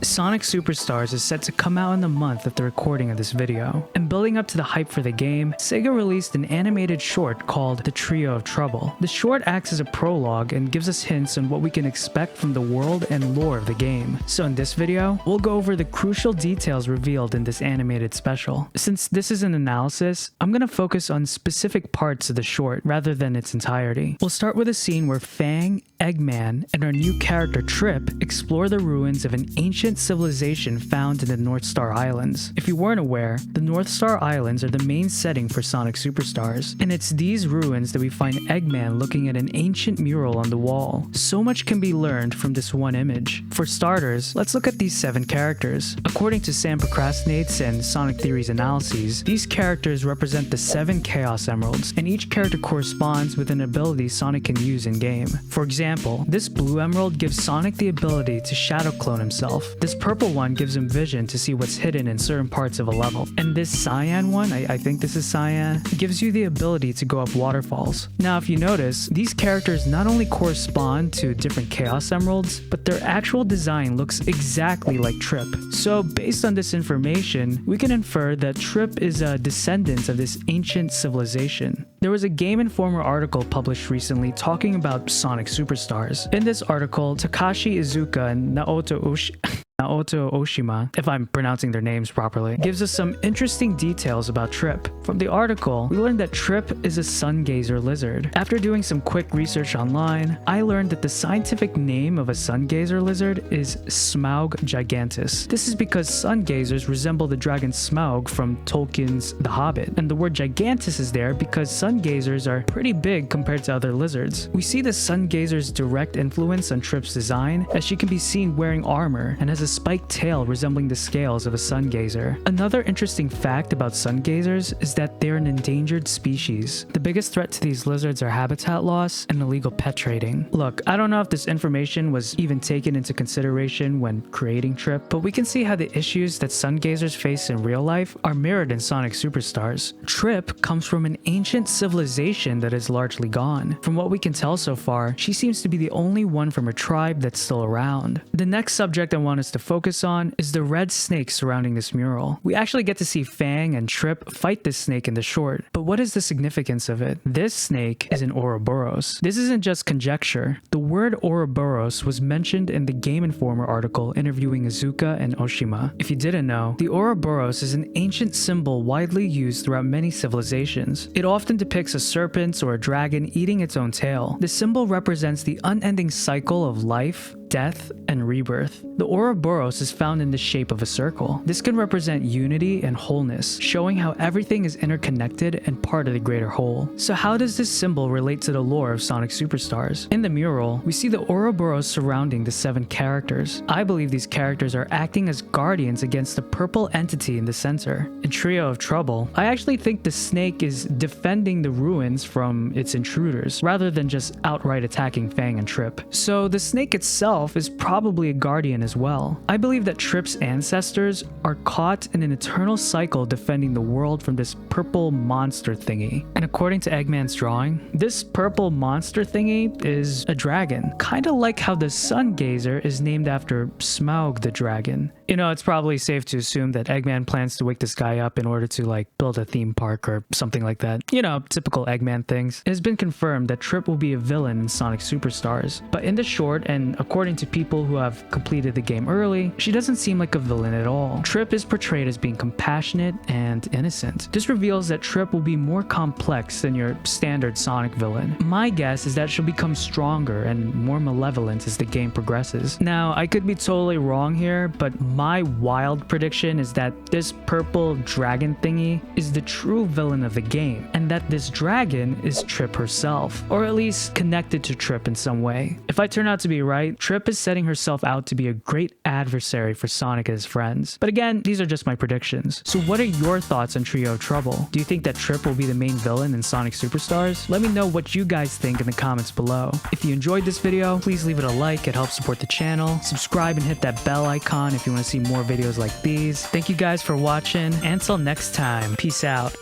Sonic Superstars is set to come out in the month of the recording of this video, and building up to the hype for the game, Sega released an animated short called The Trio of Trouble. The short acts as a prologue and gives us hints on what we can expect from the world and lore of the game. So in this video, we'll go over the crucial details revealed in this animated special. Since this is an analysis, I'm gonna focus on specific parts of the short rather than its entirety. We'll start with a scene where Fang, Eggman, and our new character Trip explore the ruins of an ancient civilization found in the North Star Islands. If you weren't aware, the North Star Islands are the main setting for Sonic Superstars, and it's these ruins that we find Eggman looking at an ancient mural on the wall. So much can be learned from this one image. For starters, let's look at these 7 characters. According to Sam Procrastinates and Sonic Theory's analyses, these characters represent the 7 Chaos Emeralds, and each character corresponds with an ability Sonic can use in-game. For example, this blue emerald gives Sonic the ability to shadow clone himself. This purple one gives him vision to see what's hidden in certain parts of a level. And this cyan one, I think this is cyan, gives you the ability to go up waterfalls. Now if you notice, these characters not only correspond to different Chaos Emeralds, but their actual design looks exactly like Trip. So based on this information, we can infer that Trip is a descendant of this ancient civilization. There was a Game Informer article published recently talking about Sonic Superstars. In this article, Takashi Iizuka and Naoto Oshima, if I'm pronouncing their names properly, gives us some interesting details about Trip. From the article, we learned that Trip is a sun gazer lizard. After doing some quick research online, I learned that the scientific name of a sun gazer lizard is Smaug gigantus. This is because sun gazers resemble the dragon Smaug from Tolkien's The Hobbit, and the word gigantus is there because sun gazers are pretty big compared to other lizards. We see the sun gazer's direct influence on Trip's design, as she can be seen wearing armor and has a spiked tail resembling the scales of a sun gazer. Another interesting fact about sun gazers is that they're an endangered species. The biggest threat to these lizards are habitat loss and illegal pet trading. Look, I don't know if this information was even taken into consideration when creating Trip, but we can see how the issues that sun gazers face in real life are mirrored in Sonic Superstars. Trip comes from an ancient civilization that is largely gone. From what we can tell so far, she seems to be the only one from her tribe that's still around. The next subject I want us to focus on is the red snake surrounding this mural. We actually get to see Fang and Trip fight this snake in the short, but what is the significance of it? This snake is an Ouroboros. This isn't just conjecture. The word Ouroboros was mentioned in the Game Informer article interviewing Iizuka and Oshima. If you didn't know, the Ouroboros is an ancient symbol widely used throughout many civilizations. It often depicts a serpent or a dragon eating its own tail. The symbol represents the unending cycle of life, death, and rebirth. The Ouroboros is found in the shape of a circle. This can represent unity and wholeness, showing how everything is interconnected and part of the greater whole. So how does this symbol relate to the lore of Sonic Superstars? In the mural, we see the Ouroboros surrounding the 7 characters. I believe these characters are acting as guardians against the purple entity in the center. In Trio of Trouble, I actually think the snake is defending the ruins from its intruders, rather than just outright attacking Fang and Trip. So the snake itself is probably a guardian as well. I believe that Trip's ancestors are caught in an eternal cycle defending the world from this purple monster thingy. And according to Eggman's drawing, this purple monster thingy is a dragon. Kinda like how the sun gazer is named after Smaug the dragon. You know, it's probably safe to assume that Eggman plans to wake this guy up in order to build a theme park or something like that. You know, typical Eggman things. It has been confirmed that Trip will be a villain in Sonic Superstars, but in the short, and according to people who have completed the game early, she doesn't seem like a villain at all. Trip is portrayed as being compassionate and innocent. This reveals that Trip will be more complex than your standard Sonic villain. My guess is that she'll become stronger and more malevolent as the game progresses. Now, I could be totally wrong here, but my wild prediction is that this purple dragon thingy is the true villain of the game, and that this dragon is Trip herself, or at least connected to Trip in some way. If I turn out to be right, Trip is setting herself out to be a great adversary for Sonic and his friends. But again, these are just my predictions. So what are your thoughts on Trio of Trouble? Do you think that Trip will be the main villain in Sonic Superstars? Let me know what you guys think in the comments below. If you enjoyed this video, please leave it a like. It helps support the channel. Subscribe and hit that bell icon if you want to see more videos like these. Thank you guys for watching. Until next time, peace out.